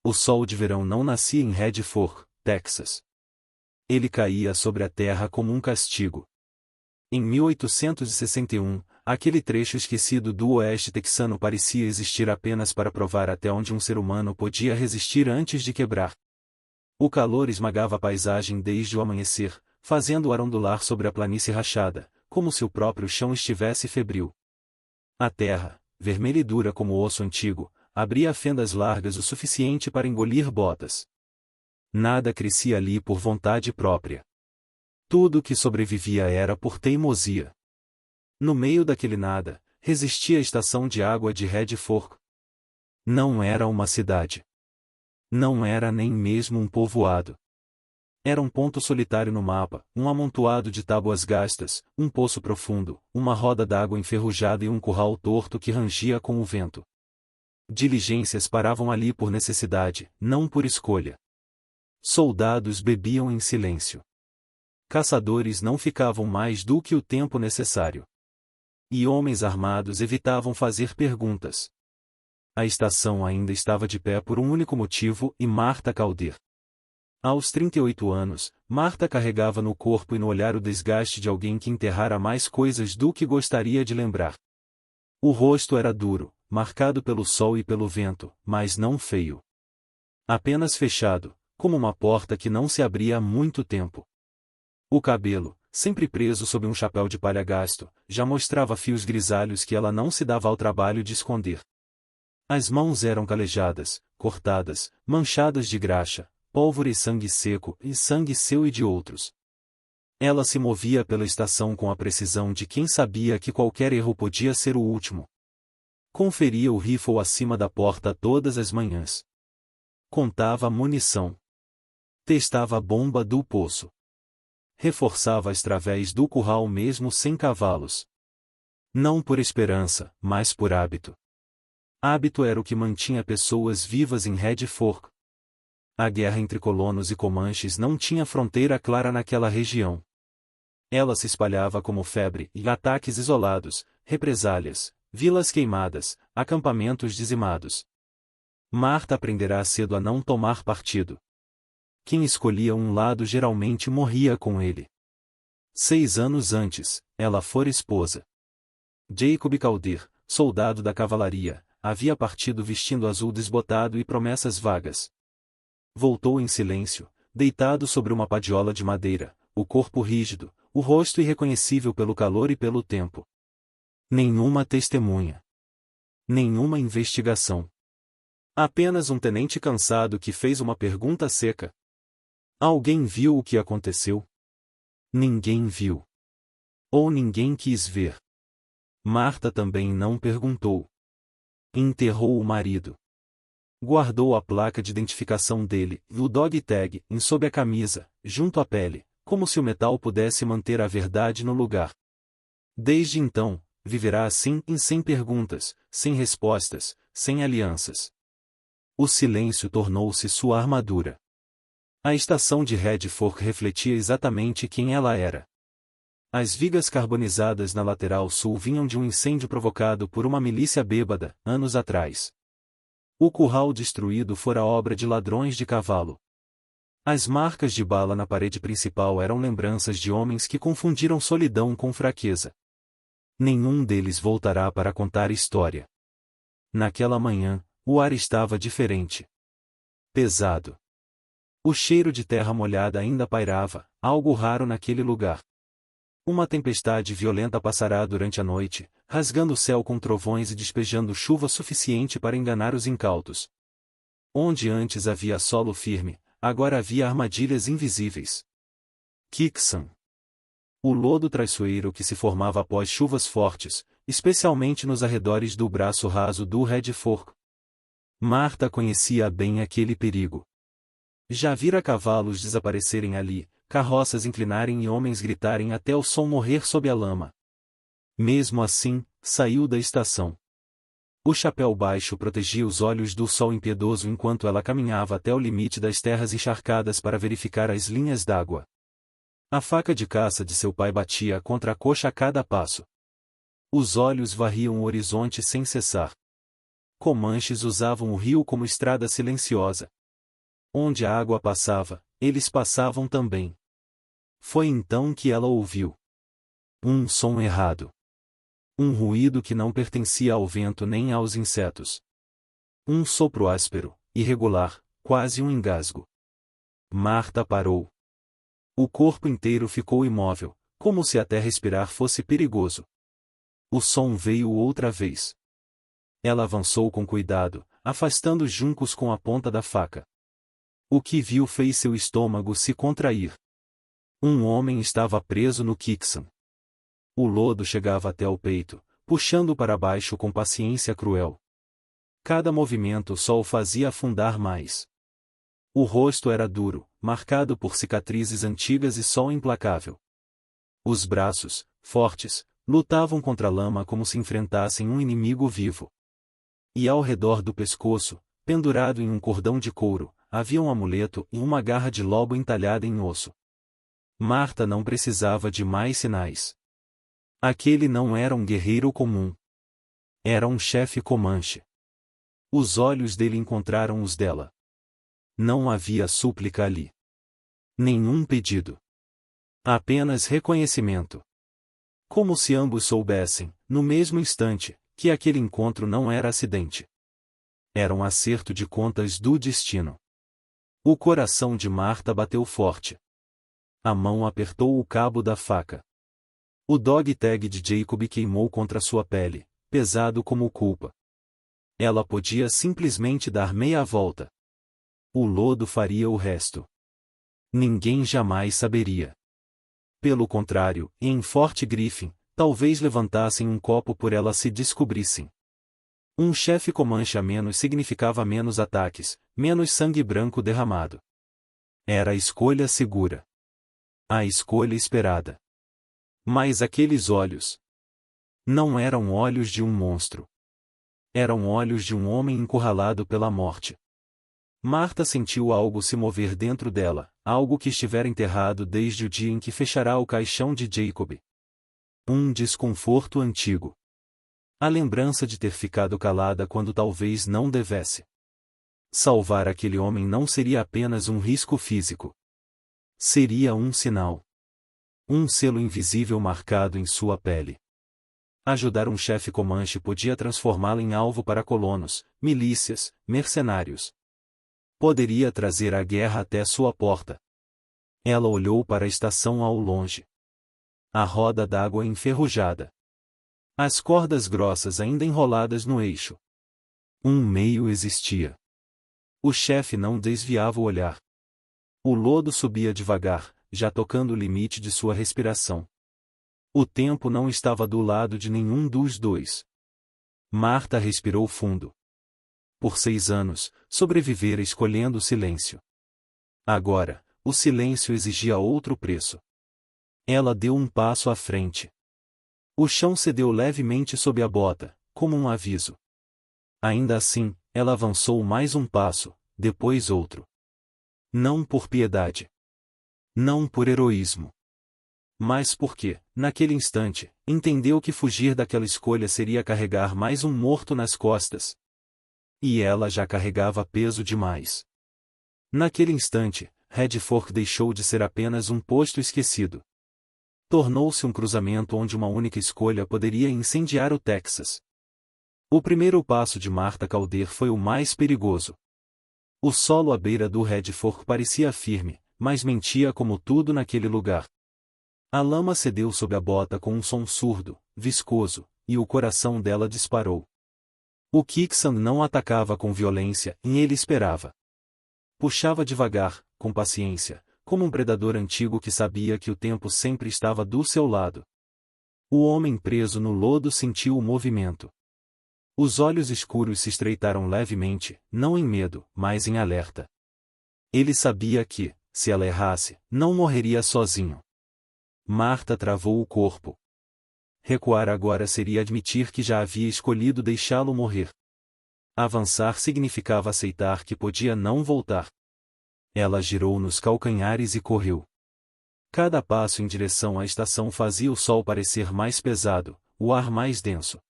O sol de verão não nascia em Red Fork, Texas. Ele caía sobre a terra como um castigo. Em 1861, aquele trecho esquecido do oeste texano parecia existir apenas para provar até onde um ser humano podia resistir antes de quebrar. O calor esmagava a paisagem desde o amanhecer, fazendo-a ondular sobre a planície rachada, como se o próprio chão estivesse febril. A terra, vermelha e dura como osso antigo, abria fendas largas o suficiente para engolir botas. Nada crescia ali por vontade própria. Tudo que sobrevivia era por teimosia. No meio daquele nada, resistia a estação de água de Red Fork. Não era uma cidade. Não era nem mesmo um povoado. Era um ponto solitário no mapa, um amontoado de tábuas gastas, um poço profundo, uma roda d'água enferrujada e um curral torto que rangia com o vento. Diligências paravam ali por necessidade, não por escolha. Soldados bebiam em silêncio. Caçadores não ficavam mais do que o tempo necessário. E homens armados evitavam fazer perguntas. A estação ainda estava de pé por um único motivo e Martha Calder. Aos 38 anos, Martha carregava no corpo e no olhar o desgaste de alguém que enterrara mais coisas do que gostaria de lembrar. O rosto era duro, marcado pelo sol e pelo vento, mas não feio. Apenas fechado, como uma porta que não se abria há muito tempo. O cabelo, sempre preso sob um chapéu de palha gasto, já mostrava fios grisalhos que ela não se dava ao trabalho de esconder. As mãos eram calejadas, cortadas, manchadas de graxa, pólvora e sangue seco, e sangue seu e de outros. Ela se movia pela estação com a precisão de quem sabia que qualquer erro podia ser o último. Conferia o rifle acima da porta todas as manhãs. Contava munição. Testava a bomba do poço. Reforçava as través do curral mesmo sem cavalos. Não por esperança, mas por hábito. Hábito era o que mantinha pessoas vivas em Red Fork. A guerra entre colonos e comanches não tinha fronteira clara naquela região. Ela se espalhava como febre e ataques isolados, represálias, vilas queimadas, acampamentos dizimados. Martha aprenderá cedo a não tomar partido. Quem escolhia um lado geralmente morria com ele. 6 anos antes, ela fora esposa. Jacob Calder, soldado da cavalaria, havia partido vestindo azul desbotado e promessas vagas. Voltou em silêncio, deitado sobre uma padiola de madeira, o corpo rígido, o rosto irreconhecível pelo calor e pelo tempo. Nenhuma testemunha. Nenhuma investigação. Apenas um tenente cansado que fez uma pergunta seca. Alguém viu o que aconteceu? Ninguém viu. Ou ninguém quis ver. Martha também não perguntou. Enterrou o marido. Guardou a placa de identificação dele, o dog tag, sob a camisa, junto à pele, como se o metal pudesse manter a verdade no lugar. Desde então, viverá assim, sem perguntas, sem respostas, sem alianças. O silêncio tornou-se sua armadura. A estação de Red Fork refletia exatamente quem ela era. As vigas carbonizadas na lateral sul vinham de um incêndio provocado por uma milícia bêbada, anos atrás. O curral destruído fora obra de ladrões de cavalo. As marcas de bala na parede principal eram lembranças de homens que confundiram solidão com fraqueza. Nenhum deles voltará para contar história. Naquela manhã, o ar estava diferente. Pesado. O cheiro de terra molhada ainda pairava, algo raro naquele lugar. Uma tempestade violenta passará durante a noite, rasgando o céu com trovões e despejando chuva suficiente para enganar os incautos. Onde antes havia solo firme, agora havia armadilhas invisíveis. Quicksand. O lodo traiçoeiro que se formava após chuvas fortes, especialmente nos arredores do braço raso do Red Fork. Martha conhecia bem aquele perigo. Já vira cavalos desaparecerem ali, carroças inclinarem e homens gritarem até o som morrer sob a lama. Mesmo assim, saiu da estação. O chapéu baixo protegia os olhos do sol impiedoso enquanto ela caminhava até o limite das terras encharcadas para verificar as linhas d'água. A faca de caça de seu pai batia contra a coxa a cada passo. Os olhos varriam o horizonte sem cessar. Comanches usavam o rio como estrada silenciosa. Onde a água passava, eles passavam também. Foi então que ela ouviu um som errado. Um ruído que não pertencia ao vento nem aos insetos. Um sopro áspero, irregular, quase um engasgo. Marta parou. O corpo inteiro ficou imóvel, como se até respirar fosse perigoso. O som veio outra vez. Ela avançou com cuidado, afastando os juncos com a ponta da faca. O que viu fez seu estômago se contrair. Um homem estava preso no Kixan. O lodo chegava até o peito, puxando para baixo com paciência cruel. Cada movimento só o fazia afundar mais. O rosto era duro, marcado por cicatrizes antigas e sol implacável. Os braços, fortes, lutavam contra a lama como se enfrentassem um inimigo vivo. E ao redor do pescoço, pendurado em um cordão de couro, havia um amuleto e uma garra de lobo entalhada em osso. Marta não precisava de mais sinais. Aquele não era um guerreiro comum. Era um chefe Comanche. Os olhos dele encontraram os dela. Não havia súplica ali. Nenhum pedido. Apenas reconhecimento. Como se ambos soubessem, no mesmo instante, que aquele encontro não era acidente. Era um acerto de contas do destino. O coração de Marta bateu forte. A mão apertou o cabo da faca. O dog tag de Jacob queimou contra sua pele, pesado como culpa. Ela podia simplesmente dar meia volta. O lodo faria o resto. Ninguém jamais saberia. Pelo contrário, em Fort Griffin, talvez levantassem um copo por ela se descobrissem. Um chefe Comanche a menos significava menos ataques, menos sangue branco derramado. Era a escolha segura. A escolha esperada. Mas aqueles olhos não eram olhos de um monstro. Eram olhos de um homem encurralado pela morte. Marta sentiu algo se mover dentro dela, algo que estivera enterrado desde o dia em que fechará o caixão de Jacob. Um desconforto antigo. A lembrança de ter ficado calada quando talvez não devesse. Salvar aquele homem não seria apenas um risco físico. Seria um sinal. Um selo invisível marcado em sua pele. Ajudar um chefe Comanche podia transformá-lo em alvo para colonos, milícias, mercenários. Poderia trazer a guerra até sua porta. Ela olhou para a estação ao longe. A roda d'água enferrujada. As cordas grossas ainda enroladas no eixo. Um meio existia. O chefe não desviava o olhar. O lodo subia devagar, já tocando o limite de sua respiração. O tempo não estava do lado de nenhum dos dois. Marta respirou fundo. Por 6 anos, sobrevivera escolhendo o silêncio. Agora, o silêncio exigia outro preço. Ela deu um passo à frente. O chão cedeu levemente sob a bota, como um aviso. Ainda assim, ela avançou mais um passo, depois outro. Não por piedade. Não por heroísmo. Mas porque, naquele instante, entendeu que fugir daquela escolha seria carregar mais um morto nas costas. E ela já carregava peso demais. Naquele instante, Red Fork deixou de ser apenas um posto esquecido. Tornou-se um cruzamento onde uma única escolha poderia incendiar o Texas. O primeiro passo de Marta Calder foi o mais perigoso. O solo à beira do Red Fork parecia firme, mas mentia como tudo naquele lugar. A lama cedeu sob a bota com um som surdo, viscoso, e o coração dela disparou. O Kixan não atacava com violência, e ele esperava. Puxava devagar, com paciência, como um predador antigo que sabia que o tempo sempre estava do seu lado. O homem preso no lodo sentiu o movimento. Os olhos escuros se estreitaram levemente, não em medo, mas em alerta. Ele sabia que, se ela errasse, não morreria sozinho. Marta travou o corpo. Recuar agora seria admitir que já havia escolhido deixá-lo morrer. Avançar significava aceitar que podia não voltar. Ela girou nos calcanhares e correu. Cada passo em direção à estação fazia o sol parecer mais pesado, o ar mais denso.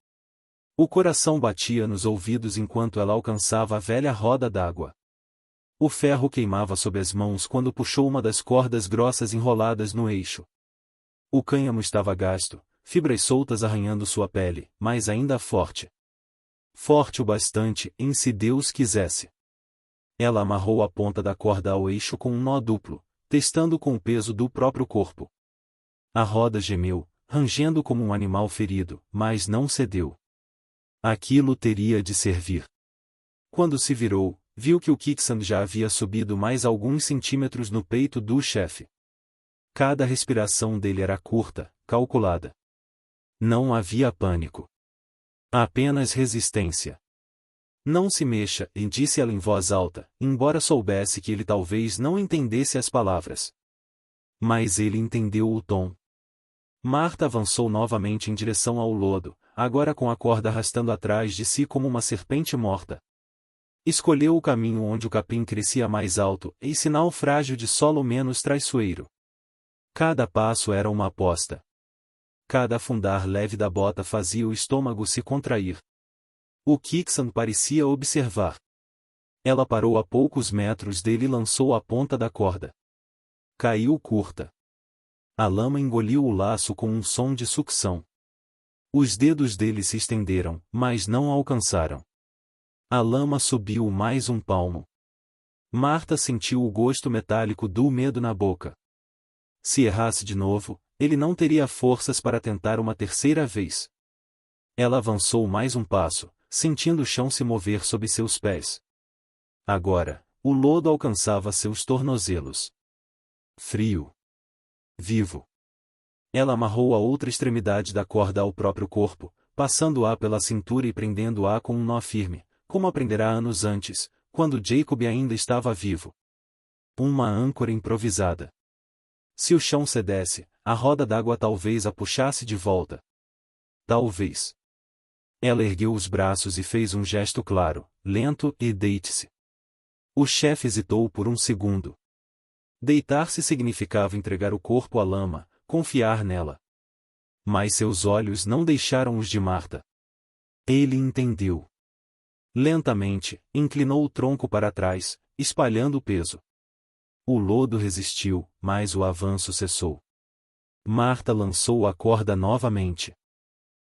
O coração batia nos ouvidos enquanto ela alcançava a velha roda d'água. O ferro queimava sob as mãos quando puxou uma das cordas grossas enroladas no eixo. O cânhamo estava gasto, fibras soltas arranhando sua pele, mas ainda forte. Forte o bastante, se Deus quisesse. Ela amarrou a ponta da corda ao eixo com um nó duplo, testando com o peso do próprio corpo. A roda gemeu, rangendo como um animal ferido, mas não cedeu. Aquilo teria de servir. Quando se virou, viu que o Kiksand já havia subido mais alguns centímetros no peito do chefe. Cada respiração dele era curta, calculada. Não havia pânico. Apenas resistência. Não se mexa, disse ela em voz alta, embora soubesse que ele talvez não entendesse as palavras. Mas ele entendeu o tom. Marta avançou novamente em direção ao lodo, agora com a corda arrastando atrás de si como uma serpente morta. Escolheu o caminho onde o capim crescia mais alto, em sinal frágil de solo menos traiçoeiro. Cada passo era uma aposta. Cada afundar leve da bota fazia o estômago se contrair. O Kiksand parecia observar. Ela parou a poucos metros dele e lançou a ponta da corda. Caiu curta. A lama engoliu o laço com um som de sucção. Os dedos dele se estenderam, mas não alcançaram. A lama subiu mais um palmo. Marta sentiu o gosto metálico do medo na boca. Se errasse de novo, ele não teria forças para tentar uma terceira vez. Ela avançou mais um passo, sentindo o chão se mover sob seus pés. Agora, o lodo alcançava seus tornozelos. Frio. Vivo. Ela amarrou a outra extremidade da corda ao próprio corpo, passando-a pela cintura e prendendo-a com um nó firme, como aprenderá anos antes, quando Jacob ainda estava vivo. Uma âncora improvisada. Se o chão cedesse, a roda d'água talvez a puxasse de volta. Talvez. Ela ergueu os braços e fez um gesto claro, lento, e deite-se. O chefe hesitou por um segundo. Deitar-se significava entregar o corpo à lama, confiar nela. Mas seus olhos não deixaram os de Marta. Ele entendeu. Lentamente, inclinou o tronco para trás, espalhando o peso. O lodo resistiu, mas o avanço cessou. Marta lançou a corda novamente.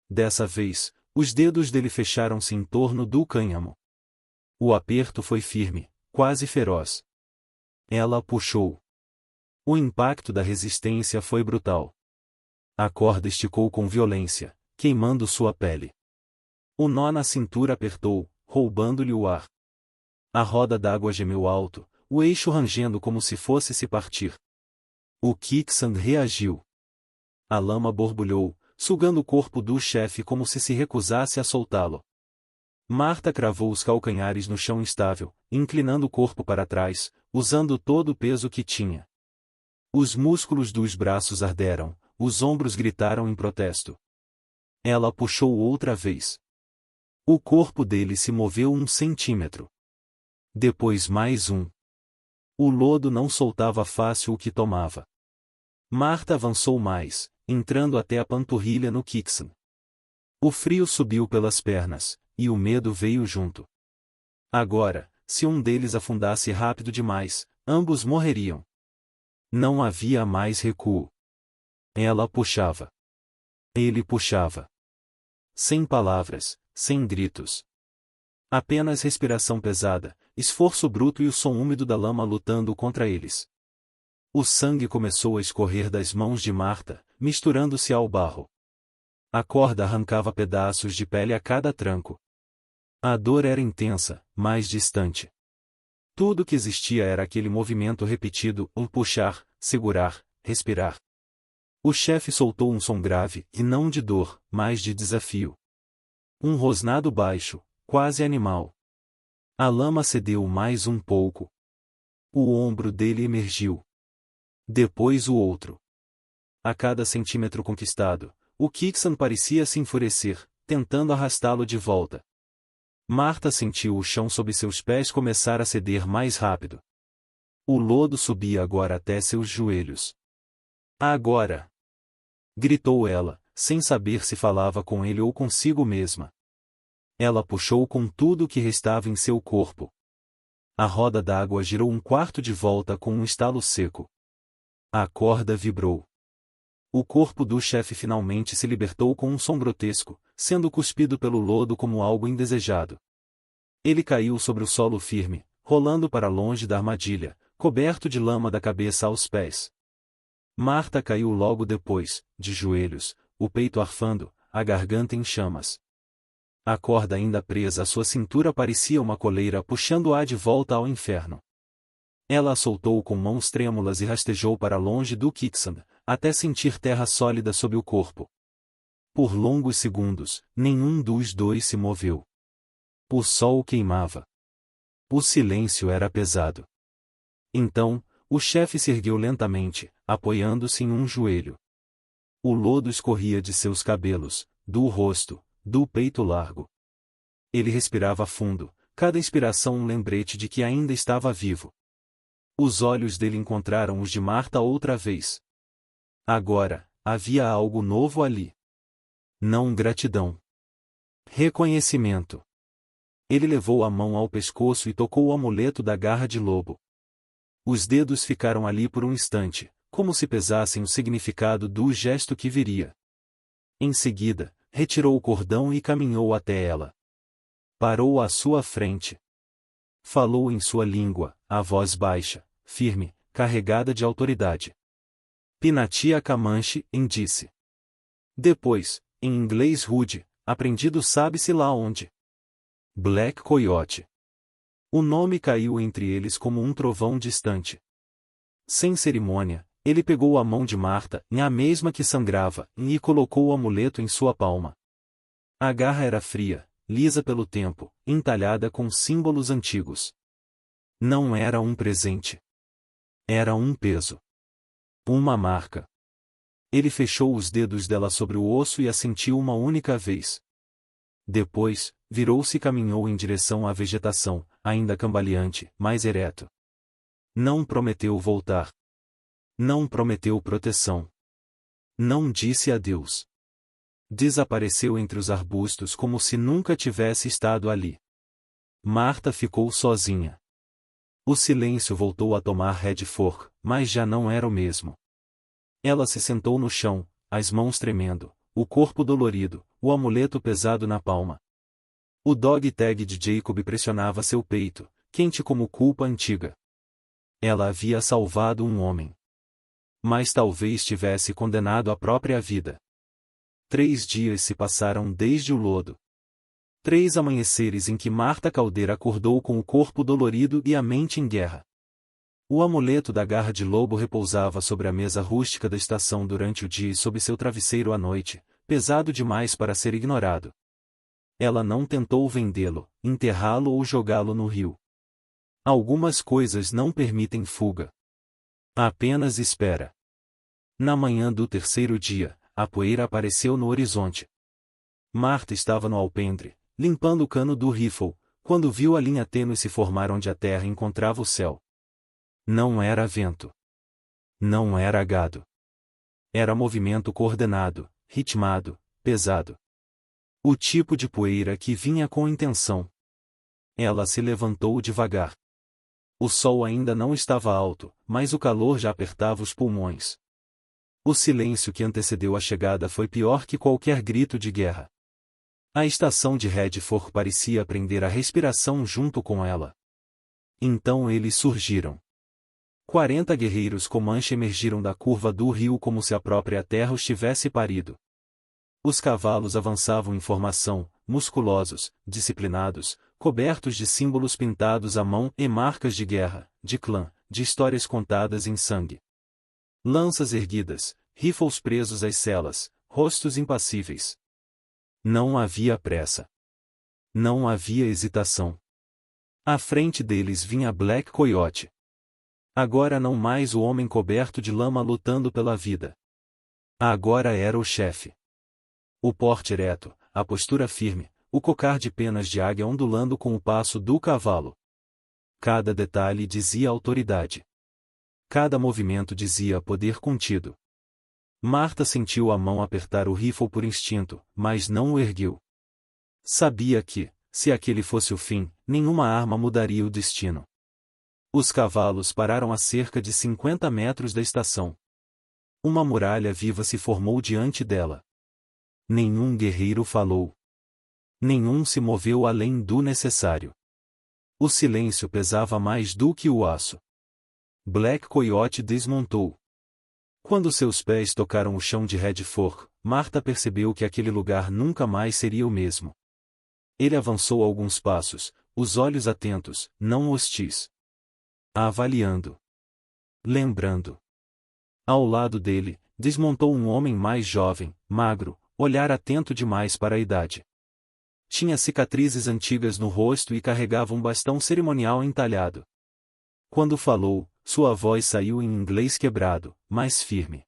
Dessa vez, os dedos dele fecharam-se em torno do cânhamo. O aperto foi firme, quase feroz. Ela puxou. O impacto da resistência foi brutal. A corda esticou com violência, queimando sua pele. O nó na cintura apertou, roubando-lhe o ar. A roda d'água gemeu alto, o eixo rangendo como se fosse se partir. O Kiksand reagiu. A lama borbulhou, sugando o corpo do chefe como se recusasse a soltá-lo. Marta cravou os calcanhares no chão instável, inclinando o corpo para trás, usando todo o peso que tinha. Os músculos dos braços arderam, os ombros gritaram em protesto. Ela puxou outra vez. O corpo dele se moveu 1 centímetro. Depois mais um. O lodo não soltava fácil o que tomava. Marta avançou mais, entrando até a panturrilha no Kiksand. O frio subiu pelas pernas, e o medo veio junto. Agora, se um deles afundasse rápido demais, ambos morreriam. Não havia mais recuo. Ela puxava. Ele puxava. Sem palavras, sem gritos. Apenas respiração pesada, esforço bruto e o som úmido da lama lutando contra eles. O sangue começou a escorrer das mãos de Marta, misturando-se ao barro. A corda arrancava pedaços de pele a cada tranco. A dor era intensa, mas distante. Tudo que existia era aquele movimento repetido, puxar, segurar, respirar. O chefe soltou um som grave, e não de dor, mas de desafio. Um rosnado baixo, quase animal. A lama cedeu mais um pouco. O ombro dele emergiu. Depois o outro. A cada centímetro conquistado, o Kiksand parecia se enfurecer, tentando arrastá-lo de volta. Marta sentiu o chão sob seus pés começar a ceder mais rápido. O lodo subia agora até seus joelhos. Agora! Gritou ela, sem saber se falava com ele ou consigo mesma. Ela puxou com tudo o que restava em seu corpo. A roda d'água girou um quarto de volta com um estalo seco. A corda vibrou. O corpo do chefe finalmente se libertou com um som grotesco, sendo cuspido pelo lodo como algo indesejado. Ele caiu sobre o solo firme, rolando para longe da armadilha, coberto de lama da cabeça aos pés. Marta caiu logo depois, de joelhos, o peito arfando, a garganta em chamas. A corda ainda presa à sua cintura parecia uma coleira puxando-a de volta ao inferno. Ela a soltou com mãos trêmulas e rastejou para longe do quicksand, até sentir terra sólida sob o corpo. Por longos segundos, nenhum dos dois se moveu. O sol queimava. O silêncio era pesado. Então, o chefe se ergueu lentamente, apoiando-se em um joelho. O lodo escorria de seus cabelos, do rosto, do peito largo. Ele respirava fundo, cada inspiração um lembrete de que ainda estava vivo. Os olhos dele encontraram os de Marta outra vez. Agora, havia algo novo ali. Não gratidão. Reconhecimento. Ele levou a mão ao pescoço e tocou o amuleto da garra de lobo. Os dedos ficaram ali por um instante, como se pesassem o significado do gesto que viria. Em seguida, retirou o cordão e caminhou até ela. Parou à sua frente. Falou em sua língua, a voz baixa, firme, carregada de autoridade. Pinatia Comanche, disse. Depois, em inglês rude, aprendido sabe-se lá onde. Black Coyote. O nome caiu entre eles como um trovão distante. Sem cerimônia, ele pegou a mão de Marta, a mesma que sangrava, e colocou o amuleto em sua palma. A garra era fria, lisa pelo tempo, entalhada com símbolos antigos. Não era um presente. Era um peso. Uma marca. Ele fechou os dedos dela sobre o osso e a sentiu uma única vez. Depois, virou-se e caminhou em direção à vegetação, ainda cambaleante, mais ereto. Não prometeu voltar. Não prometeu proteção. Não disse adeus. Desapareceu entre os arbustos como se nunca tivesse estado ali. Marta ficou sozinha. O silêncio voltou a tomar Redfork, mas já não era o mesmo. Ela se sentou no chão, as mãos tremendo, o corpo dolorido, o amuleto pesado na palma. O dog tag de Jacob pressionava seu peito, quente como culpa antiga. Ela havia salvado um homem. Mas talvez tivesse condenado a própria vida. 3 dias se passaram desde o lodo. 3 amanheceres em que Marta Caldeira acordou com o corpo dolorido e a mente em guerra. O amuleto da garra de lobo repousava sobre a mesa rústica da estação durante o dia e sob seu travesseiro à noite, pesado demais para ser ignorado. Ela não tentou vendê-lo, enterrá-lo ou jogá-lo no rio. Algumas coisas não permitem fuga. Apenas espera. Na manhã do 3º dia, a poeira apareceu no horizonte. Marta estava no alpendre, limpando o cano do rifle, quando viu a linha tênue se formar onde a terra encontrava o céu. Não era vento. Não era gado. Era movimento coordenado, ritmado, pesado. O tipo de poeira que vinha com intenção. Ela se levantou devagar. O sol ainda não estava alto, mas o calor já apertava os pulmões. O silêncio que antecedeu a chegada foi pior que qualquer grito de guerra. A estação de Redfork parecia prender a respiração junto com ela. Então eles surgiram. 40 guerreiros Comanche emergiram da curva do rio como se a própria terra os tivesse parido. Os cavalos avançavam em formação, musculosos, disciplinados, cobertos de símbolos pintados à mão e marcas de guerra, de clã, de histórias contadas em sangue. Lanças erguidas, rifles presos às selas, rostos impassíveis. Não havia pressa. Não havia hesitação. À frente deles vinha Black Coyote. Agora não mais o homem coberto de lama lutando pela vida. Agora era o chefe. O porte ereto, a postura firme, o cocar de penas de águia ondulando com o passo do cavalo. Cada detalhe dizia autoridade. Cada movimento dizia poder contido. Marta sentiu a mão apertar o rifle por instinto, mas não o ergueu. Sabia que, se aquele fosse o fim, nenhuma arma mudaria o destino. Os cavalos pararam a cerca de 50 metros da estação. Uma muralha viva se formou diante dela. Nenhum guerreiro falou. Nenhum se moveu além do necessário. O silêncio pesava mais do que o aço. Black Coyote desmontou. Quando seus pés tocaram o chão de Redford, Martha percebeu que aquele lugar nunca mais seria o mesmo. Ele avançou alguns passos, os olhos atentos, não hostis. Avaliando. Lembrando. Ao lado dele, desmontou um homem mais jovem, magro, olhar atento demais para a idade. Tinha cicatrizes antigas no rosto e carregava um bastão cerimonial entalhado. Quando falou, sua voz saiu em inglês quebrado, mas firme.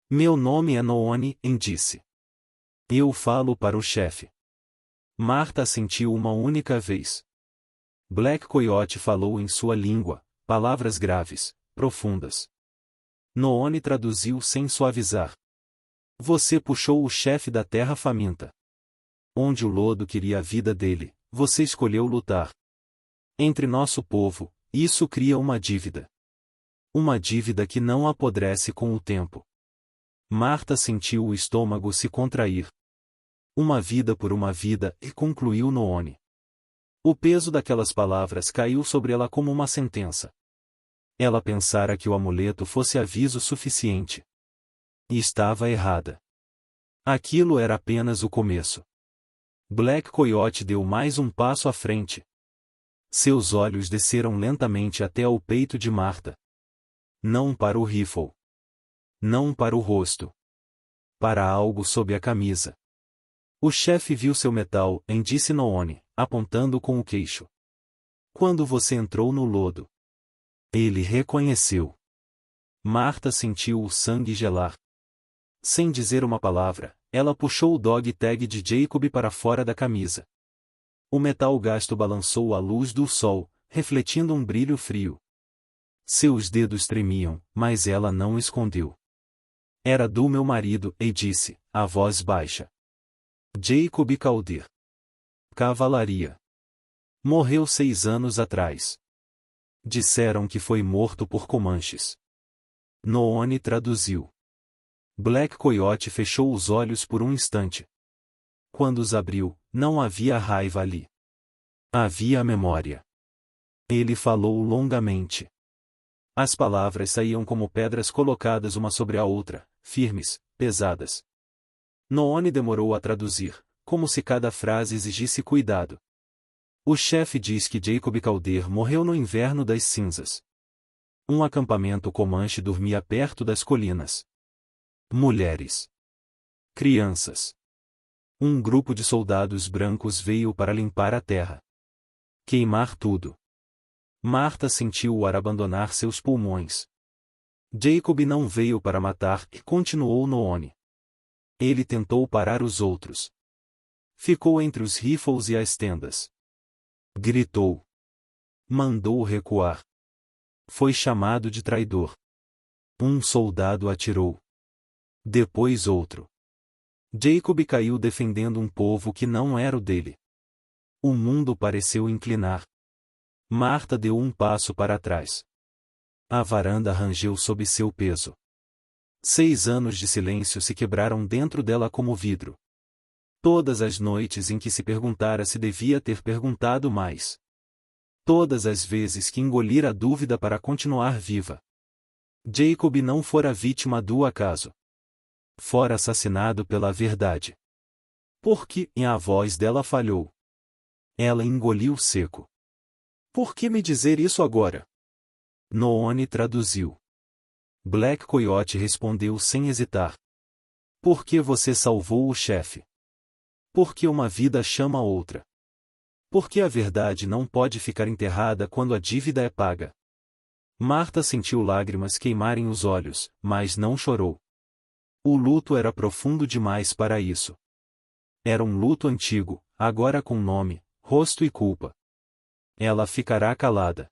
Meu nome é Noone, disse. Eu falo para o chefe. Martha assentiu uma única vez. Black Coyote falou em sua língua, palavras graves, profundas. Noone traduziu sem suavizar. Você puxou o chefe da terra faminta. Onde o lodo queria a vida dele, você escolheu lutar. Entre nosso povo, isso cria uma dívida. Uma dívida que não apodrece com o tempo. Martha sentiu o estômago se contrair. Uma vida por uma vida, e concluiu Noone. O peso daquelas palavras caiu sobre ela como uma sentença. Ela pensara que o amuleto fosse aviso suficiente. E estava errada. Aquilo era apenas o começo. Black Coyote deu mais um passo à frente. Seus olhos desceram lentamente até ao peito de Martha. Não para o rifle. Não para o rosto. Para algo sob a camisa. O chefe viu seu metal, disse Noone, apontando com o queixo. Quando você entrou no lodo. Ele reconheceu. Martha sentiu o sangue gelar. Sem dizer uma palavra, ela puxou o dog tag de Jacob para fora da camisa. O metal gasto balançou à luz do sol, refletindo um brilho frio. Seus dedos tremiam, mas ela não escondeu. Era do meu marido, disse, a voz baixa. Jacob Calder. Cavalaria. Morreu 6 anos atrás. Disseram que foi morto por Comanches. Noone traduziu. Black Coyote fechou os olhos por um instante. Quando os abriu, não havia raiva ali. Havia a memória. Ele falou longamente. As palavras saíam como pedras colocadas uma sobre a outra, firmes, pesadas. Noone demorou a traduzir, como se cada frase exigisse cuidado. O chefe diz que Jacob Calder morreu no inverno das cinzas. Um acampamento Comanche dormia perto das colinas. Mulheres. Crianças. Um grupo de soldados brancos veio para limpar a terra. Queimar tudo. Martha sentiu o ar abandonar seus pulmões. Jacob não veio para matar, e continuou Noone. Ele tentou parar os outros. Ficou entre os rifles e as tendas. Gritou. Mandou recuar. Foi chamado de traidor. Um soldado atirou. Depois outro. Jacob caiu defendendo um povo que não era o dele. O mundo pareceu inclinar. Martha deu um passo para trás. A varanda rangeu sob seu peso. 6 anos de silêncio se quebraram dentro dela como vidro. Todas as noites em que se perguntara se devia ter perguntado mais. Todas as vezes que engolira a dúvida para continuar viva. Jacob não fora vítima do acaso. Fora assassinado pela verdade. Porque, a voz dela falhou. Ela engoliu seco. Por que me dizer isso agora? Noone traduziu. Black Coyote respondeu sem hesitar. Por que você salvou o chefe? Porque uma vida chama outra. Porque a verdade não pode ficar enterrada quando a dívida é paga. Martha sentiu lágrimas queimarem os olhos, mas não chorou. O luto era profundo demais para isso. Era um luto antigo, agora com nome, rosto e culpa. Ela ficará calada.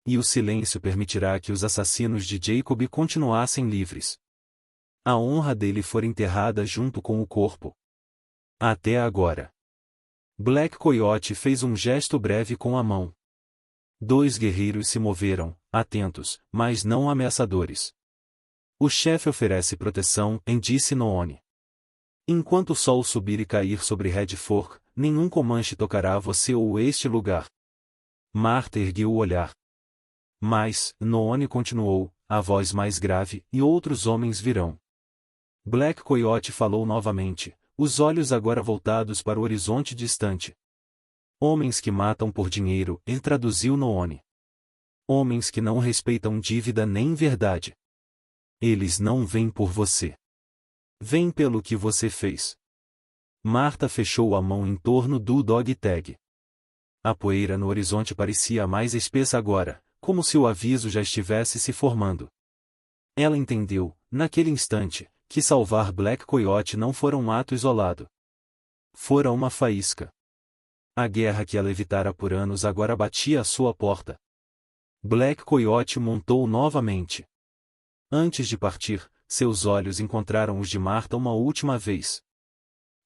E o silêncio permitirá que os assassinos de Jacob continuassem livres. A honra dele fora enterrada junto com o corpo. Até agora. Black Coyote fez um gesto breve com a mão. 2 guerreiros se moveram, atentos, mas não ameaçadores. O chefe oferece proteção, disse Noone. Enquanto o sol subir e cair sobre Red Fork, nenhum Comanche tocará você ou este lugar. Marta ergueu o olhar. Mas, Noone continuou, a voz mais grave, e outros homens virão. Black Coyote falou novamente, os olhos agora voltados para o horizonte distante. Homens que matam por dinheiro, ele traduziu Noone. Homens que não respeitam dívida nem verdade. Eles não vêm por você. Vêm pelo que você fez. Marta fechou a mão em torno do dog tag. A poeira no horizonte parecia mais espessa agora, como se o aviso já estivesse se formando. Ela entendeu, naquele instante, que salvar Black Coyote não fora um ato isolado. Fora uma faísca. A guerra que ela evitara por anos agora batia à sua porta. Black Coyote montou novamente. Antes de partir, seus olhos encontraram os de Marta uma última vez.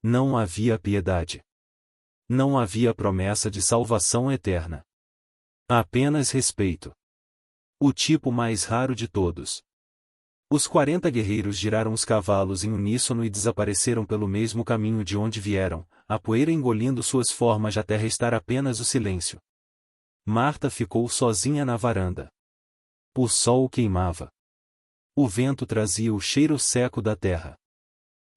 Não havia piedade. Não havia promessa de salvação eterna. Apenas respeito. O tipo mais raro de todos. Os 40 guerreiros giraram os cavalos em uníssono e desapareceram pelo mesmo caminho de onde vieram, a poeira engolindo suas formas até restar apenas o silêncio. Marta ficou sozinha na varanda. O sol queimava. O vento trazia o cheiro seco da terra.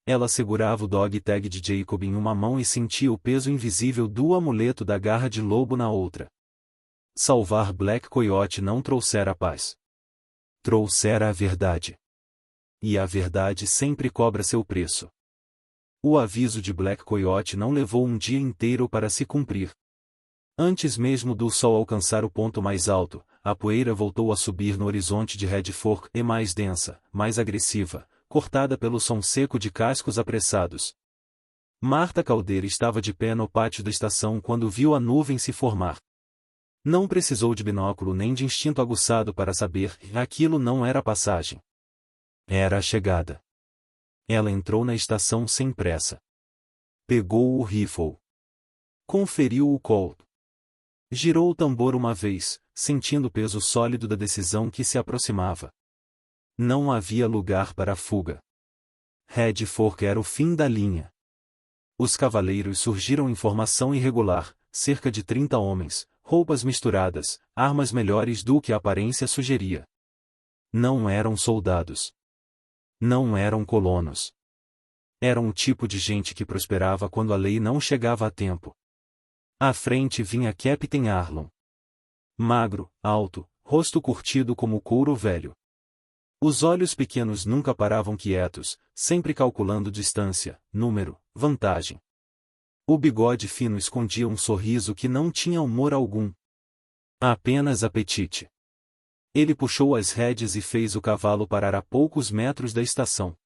Ela segurava o dog tag de Jacob em uma mão e sentia o peso invisível do amuleto da garra de lobo na outra. Salvar Black Coyote não trouxera paz. Trouxera a verdade. E a verdade sempre cobra seu preço. O aviso de Black Coyote não levou um dia inteiro para se cumprir. Antes mesmo do sol alcançar o ponto mais alto, a poeira voltou a subir no horizonte de Red Fork e mais densa, mais agressiva, cortada pelo som seco de cascos apressados. Marta Caldeira estava de pé no pátio da estação quando viu a nuvem se formar. Não precisou de binóculo nem de instinto aguçado para saber que aquilo não era passagem. Era a chegada. Ela entrou na estação sem pressa. Pegou o rifle. Conferiu o Colt. Girou o tambor uma vez, sentindo o peso sólido da decisão que se aproximava. Não havia lugar para fuga. Red Fork era o fim da linha. Os cavaleiros surgiram em formação irregular, cerca de 30 homens, roupas misturadas, armas melhores do que a aparência sugeria. Não eram soldados. Não eram colonos. Eram o tipo de gente que prosperava quando a lei não chegava a tempo. À frente vinha Captain Arlon. Magro, alto, rosto curtido como couro velho. Os olhos pequenos nunca paravam quietos, sempre calculando distância, número, vantagem. O bigode fino escondia um sorriso que não tinha humor algum. Apenas apetite. Ele puxou as rédeas e fez o cavalo parar a poucos metros da estação.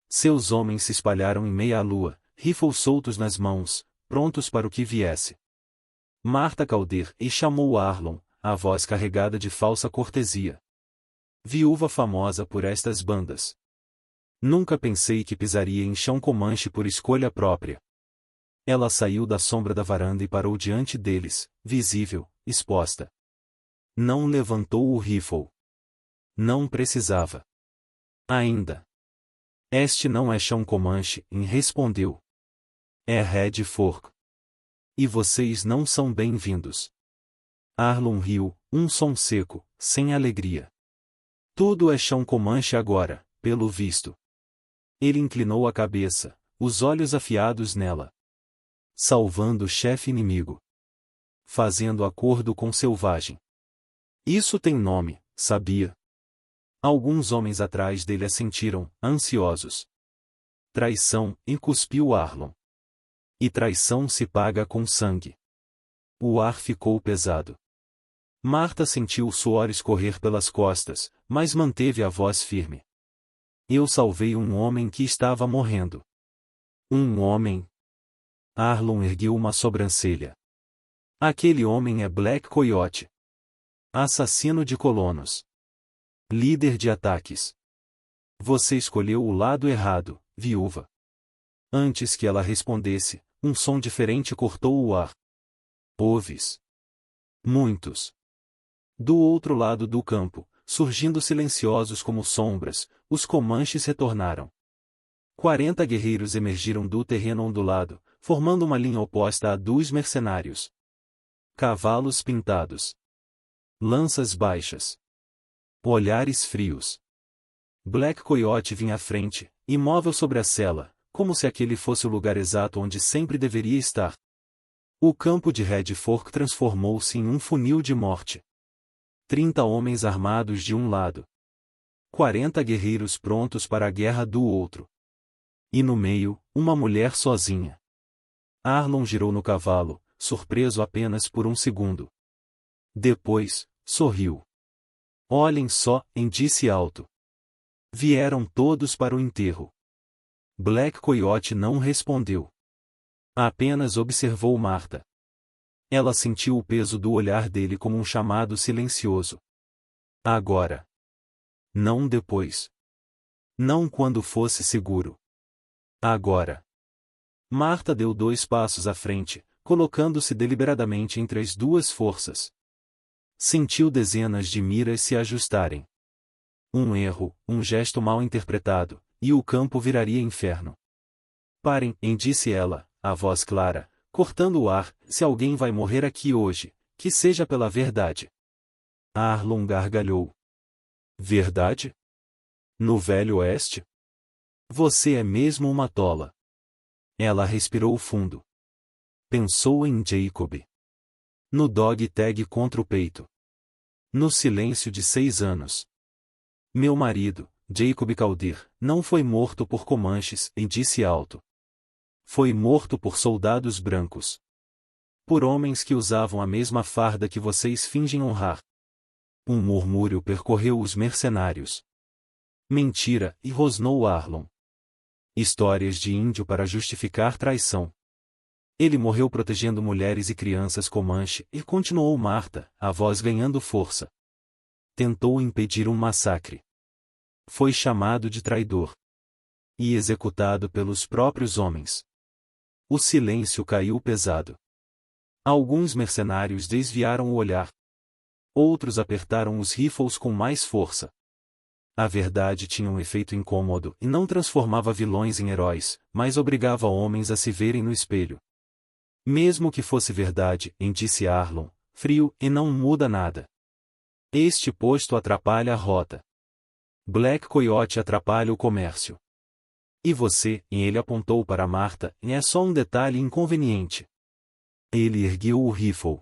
Seus homens se espalharam em meia lua, rifles soltos nas mãos, prontos para o que viesse. Marta Caldeira e chamou Arlon, a voz carregada de falsa cortesia. Viúva famosa por estas bandas. Nunca pensei que pisaria em chão Comanche por escolha própria. Ela saiu da sombra da varanda e parou diante deles, visível, exposta. Não levantou o rifle. Não precisava. Ainda. Este não é chão Comanche, respondeu. É Red Fork. E vocês não são bem-vindos. Arlon riu, um som seco, sem alegria. Tudo é chão Comanche agora, pelo visto. Ele inclinou a cabeça, os olhos afiados nela. Salvando o chefe inimigo. Fazendo acordo com selvagem. Isso tem nome, sabia? Alguns homens atrás dele assentiram, ansiosos. Traição, cuspiu Arlon. E traição se paga com sangue. O ar ficou pesado. Marta sentiu o suor escorrer pelas costas, mas manteve a voz firme. Eu salvei um homem que estava morrendo. Um homem? Arlon ergueu uma sobrancelha. Aquele homem é Black Coyote. Assassino de colonos. Líder de ataques. Você escolheu o lado errado, viúva. Antes que ela respondesse, um som diferente cortou o ar. Ouves? Muitos. Do outro lado do campo, surgindo silenciosos como sombras, os comanches retornaram. 40 guerreiros emergiram do terreno ondulado, formando uma linha oposta à dos mercenários. Cavalos pintados. Lanças baixas. Olhares frios. Black Coyote vinha à frente, imóvel sobre a sela, como se aquele fosse o lugar exato onde sempre deveria estar. O campo de Red Fork transformou-se em um funil de morte. 30 homens armados de um lado. 40 guerreiros prontos para a guerra do outro. E no meio, uma mulher sozinha. Arlon girou no cavalo, surpreso apenas por um segundo. Depois, sorriu. Olhem só, disse alto. Vieram todos para o enterro. Black Coyote não respondeu. Apenas observou Marta. Ela sentiu o peso do olhar dele como um chamado silencioso. Agora. Não depois. Não quando fosse seguro. Agora. Marta deu 2 passos à frente, colocando-se deliberadamente entre as duas forças. Sentiu dezenas de miras se ajustarem. Um erro, um gesto mal interpretado, e o campo viraria inferno. Parem, disse ela, a voz clara, cortando o ar, se alguém vai morrer aqui hoje, que seja pela verdade. Arlon gargalhou. Verdade? No Velho Oeste? Você é mesmo uma tola. Ela respirou fundo. Pensou em Jacob. No dog tag contra o peito. No silêncio de 6 anos. Meu marido, Jacob Caldir, não foi morto por comanches, disse alto. Foi morto por soldados brancos. Por homens que usavam a mesma farda que vocês fingem honrar. Um murmúrio percorreu os mercenários. Mentira, e rosnou Arlon. Histórias de índio para justificar traição. Ele morreu protegendo mulheres e crianças Comanche, e continuou Marta, a voz ganhando força. Tentou impedir um massacre. Foi chamado de traidor. E executado pelos próprios homens. O silêncio caiu pesado. Alguns mercenários desviaram o olhar. Outros apertaram os rifles com mais força. A verdade tinha um efeito incômodo e não transformava vilões em heróis, mas obrigava homens a se verem no espelho. Mesmo que fosse verdade, disse Arlon, frio, e não muda nada. Este posto atrapalha a rota. Black Coyote atrapalha o comércio. E você, ele apontou para Marta, é só um detalhe inconveniente. Ele ergueu o rifle.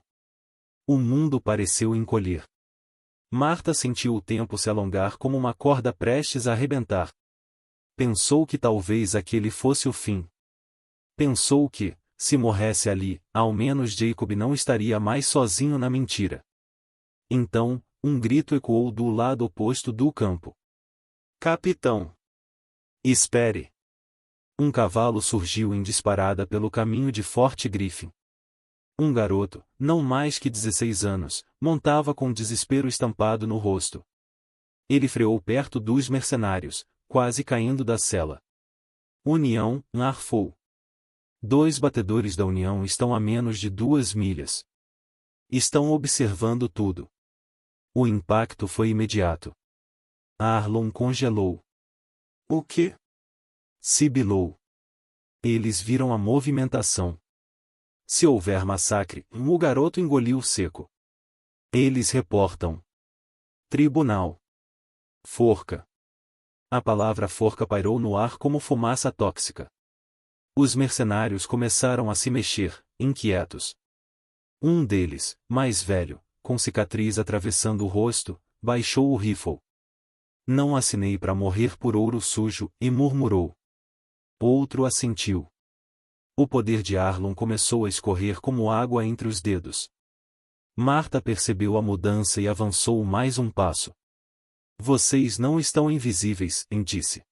O mundo pareceu encolher. Marta sentiu o tempo se alongar como uma corda prestes a arrebentar. Pensou que talvez aquele fosse o fim. Pensou que, se morresse ali, ao menos Jacob não estaria mais sozinho na mentira. Então, um grito ecoou do lado oposto do campo. Capitão! Espere! Um cavalo surgiu em disparada pelo caminho de Fort Griffin. Um garoto, não mais que 16 anos, montava com desespero estampado no rosto. Ele freou perto dos mercenários, quase caindo da sela. União, arfou. 2 batedores da União estão a menos de 2 milhas. Estão observando tudo. O impacto foi imediato. Arlon congelou. O quê? Sibilou. Eles viram a movimentação. Se houver massacre, o garoto engoliu seco. Eles reportam. Tribunal. Forca. A palavra forca pairou no ar como fumaça tóxica. Os mercenários começaram a se mexer, inquietos. Um deles, mais velho, com cicatriz atravessando o rosto, baixou o rifle. Não assinei para morrer por ouro sujo, e murmurou. Outro assentiu. O poder de Arlon começou a escorrer como água entre os dedos. Marta percebeu a mudança e avançou mais um passo. Vocês não estão invisíveis, disse.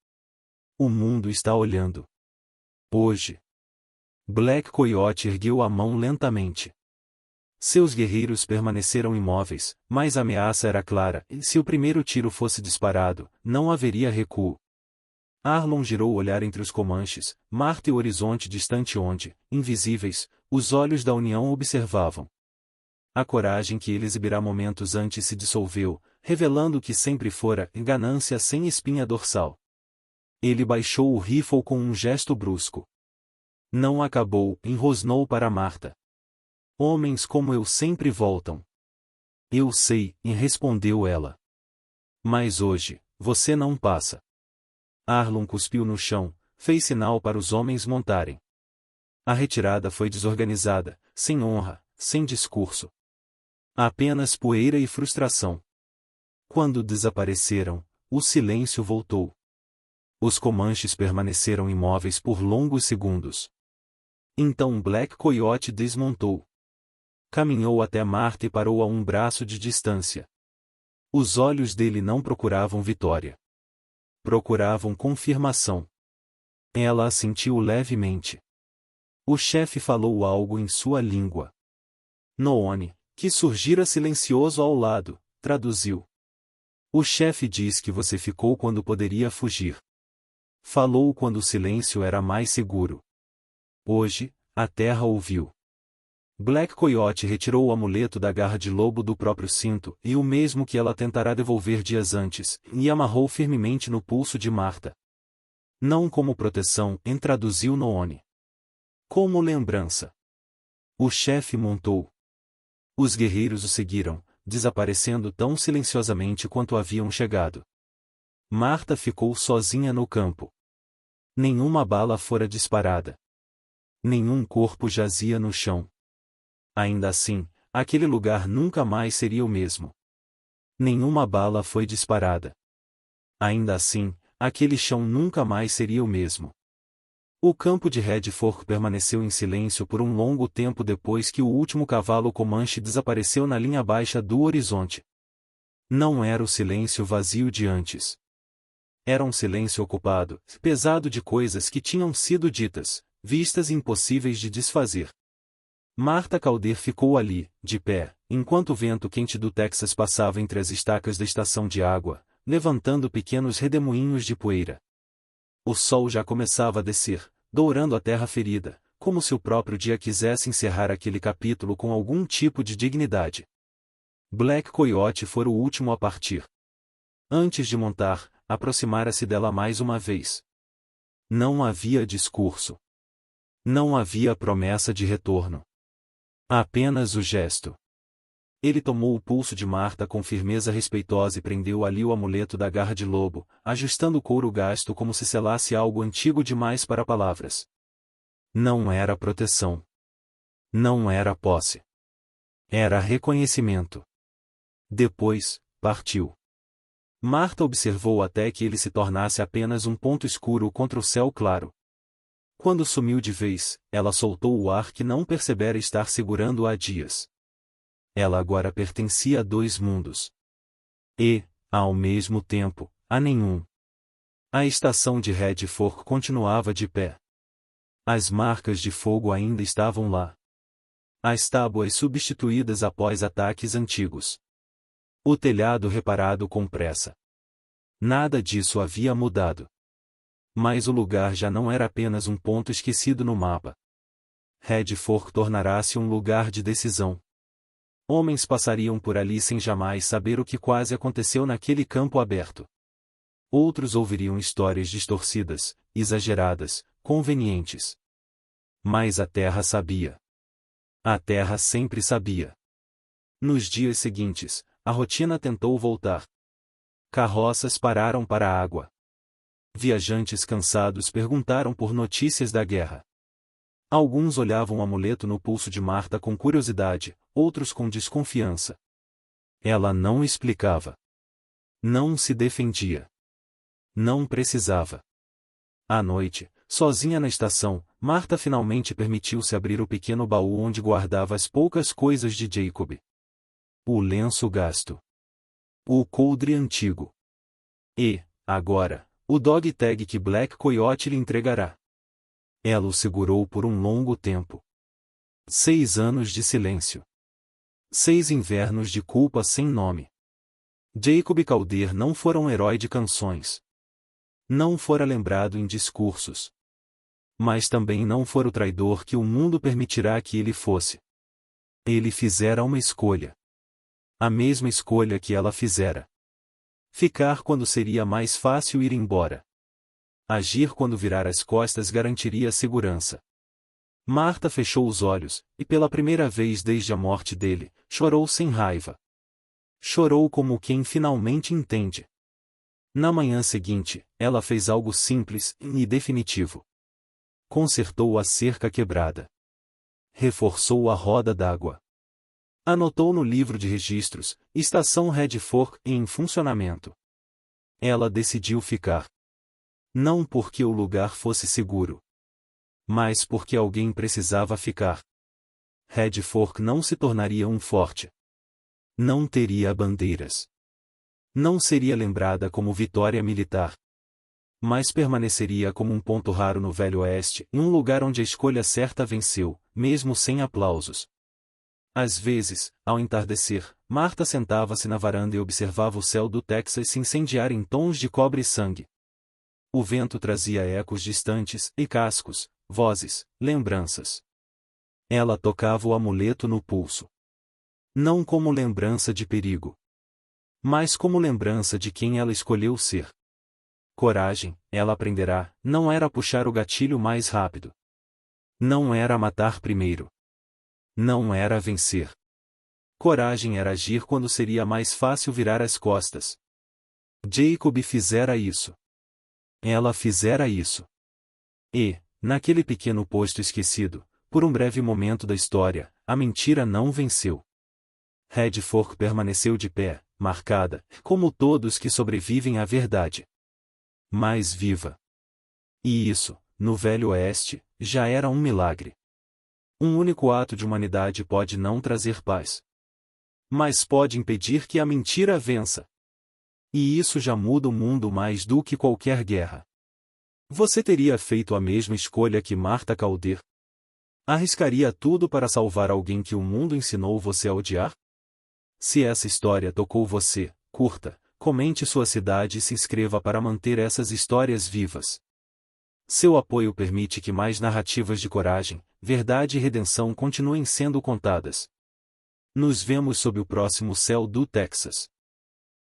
O mundo está olhando. Hoje. Black Coyote ergueu a mão lentamente. Seus guerreiros permaneceram imóveis, mas a ameaça era clara, e se o primeiro tiro fosse disparado, não haveria recuo. Arlon girou o olhar entre os Comanches, Marta e o horizonte distante onde, invisíveis, os olhos da União observavam. A coragem que ele exibirá momentos antes se dissolveu, revelando o que sempre fora ganância sem espinha dorsal. Ele baixou o rifle com um gesto brusco. Não acabou, enrosnou para Marta. Homens como eu sempre voltam. Eu sei, respondeu ela. Mas hoje, você não passa. Arlon cuspiu no chão, fez sinal para os homens montarem. A retirada foi desorganizada, sem honra, sem discurso. Apenas poeira e frustração. Quando desapareceram, o silêncio voltou. Os Comanches permaneceram imóveis por longos segundos. Então Black Coyote desmontou. Caminhou até Marta e parou a um braço de distância. Os olhos dele não procuravam vitória. Procuravam confirmação. Ela assentiu levemente. O chefe falou algo em sua língua. Noone, que surgira silencioso ao lado, traduziu. O chefe diz que você ficou quando poderia fugir. Falou quando o silêncio era mais seguro. Hoje, a terra ouviu. Black Coyote retirou o amuleto da garra de lobo do próprio cinto, e o mesmo que ela tentará devolver dias antes, e amarrou firmemente no pulso de Marta. Não como proteção, traduziu Noone. Como lembrança. O chefe montou. Os guerreiros o seguiram, desaparecendo tão silenciosamente quanto haviam chegado. Marta ficou sozinha no campo. Nenhuma bala fora disparada. Nenhum corpo jazia no chão. Ainda assim, aquele lugar nunca mais seria o mesmo. Nenhuma bala foi disparada. Ainda assim, aquele chão nunca mais seria o mesmo. O campo de Red Fork permaneceu em silêncio por um longo tempo depois que o último cavalo Comanche desapareceu na linha baixa do horizonte. Não era o silêncio vazio de antes. Era um silêncio ocupado, pesado de coisas que tinham sido ditas, vistas e impossíveis de desfazer. Marta Calder ficou ali, de pé, enquanto o vento quente do Texas passava entre as estacas da estação de água, levantando pequenos redemoinhos de poeira. O sol já começava a descer, dourando a terra ferida, como se o próprio dia quisesse encerrar aquele capítulo com algum tipo de dignidade. Black Coyote fora o último a partir. Antes de montar, aproximara-se dela mais uma vez. Não havia discurso. Não havia promessa de retorno. Apenas o gesto. Ele tomou o pulso de Marta com firmeza respeitosa e prendeu ali o amuleto da garra de lobo, ajustando o couro gasto como se selasse algo antigo demais para palavras. Não era proteção. Não era posse. Era reconhecimento. Depois, partiu. Marta observou até que ele se tornasse apenas um ponto escuro contra o céu claro. Quando sumiu de vez, ela soltou o ar que não percebera estar segurando há dias. Ela agora pertencia a dois mundos. E, ao mesmo tempo, a nenhum. A estação de Red Fork continuava de pé. As marcas de fogo ainda estavam lá. As tábuas substituídas após ataques antigos. O telhado reparado com pressa. Nada disso havia mudado. Mas o lugar já não era apenas um ponto esquecido no mapa. Red Fork tornará-se um lugar de decisão. Homens passariam por ali sem jamais saber o que quase aconteceu naquele campo aberto. Outros ouviriam histórias distorcidas, exageradas, convenientes. Mas a terra sabia. A terra sempre sabia. Nos dias seguintes, a rotina tentou voltar. Carroças pararam para a água. Viajantes cansados perguntaram por notícias da guerra. Alguns olhavam o amuleto no pulso de Marta com curiosidade, outros com desconfiança. Ela não explicava. Não se defendia. Não precisava. À noite, sozinha na estação, Marta finalmente permitiu-se abrir o pequeno baú onde guardava as poucas coisas de Jacob. O lenço gasto. O coldre antigo. E, agora, o dog tag que Black Coyote lhe entregará. Ela o segurou por um longo tempo. 6 anos de silêncio. 6 invernos de culpa sem nome. Jacob Calder não fora um herói de canções. Não fora lembrado em discursos. Mas também não fora o traidor que o mundo permitirá que ele fosse. Ele fizera uma escolha. A mesma escolha que ela fizera. Ficar quando seria mais fácil ir embora. Agir quando virar as costas garantiria segurança. Marta fechou os olhos, e pela primeira vez desde a morte dele, chorou sem raiva. Chorou como quem finalmente entende. Na manhã seguinte, ela fez algo simples e definitivo. Consertou a cerca quebrada. Reforçou a roda d'água. Anotou no livro de registros, Estação Red Fork em funcionamento. Ela decidiu ficar. Não porque o lugar fosse seguro. Mas porque alguém precisava ficar. Red Fork não se tornaria um forte. Não teria bandeiras. Não seria lembrada como vitória militar. Mas permaneceria como um ponto raro no Velho Oeste, em um lugar onde a escolha certa venceu, mesmo sem aplausos. Às vezes, ao entardecer, Marta sentava-se na varanda e observava o céu do Texas se incendiar em tons de cobre e sangue. O vento trazia ecos distantes, e cascos, vozes, lembranças. Ela tocava o amuleto no pulso. Não como lembrança de perigo, mas como lembrança de quem ela escolheu ser. Coragem, ela aprenderá, não era puxar o gatilho mais rápido. Não era matar primeiro. Não era vencer. Coragem era agir quando seria mais fácil virar as costas. Jacob fizera isso. Ela fizera isso. E, naquele pequeno posto esquecido, por um breve momento da história, a mentira não venceu. Red Fork permaneceu de pé, marcada, como todos que sobrevivem à verdade. Mais viva. E isso, no Velho Oeste, já era um milagre. Um único ato de humanidade pode não trazer paz. Mas pode impedir que a mentira vença. E isso já muda o mundo mais do que qualquer guerra. Você teria feito a mesma escolha que Marta Calder? Arriscaria tudo para salvar alguém que o mundo ensinou você a odiar? Se essa história tocou você, curta, comente sua cidade e se inscreva para manter essas histórias vivas. Seu apoio permite que mais narrativas de coragem, verdade e redenção continuem sendo contadas. Nos vemos sob o próximo céu do Texas.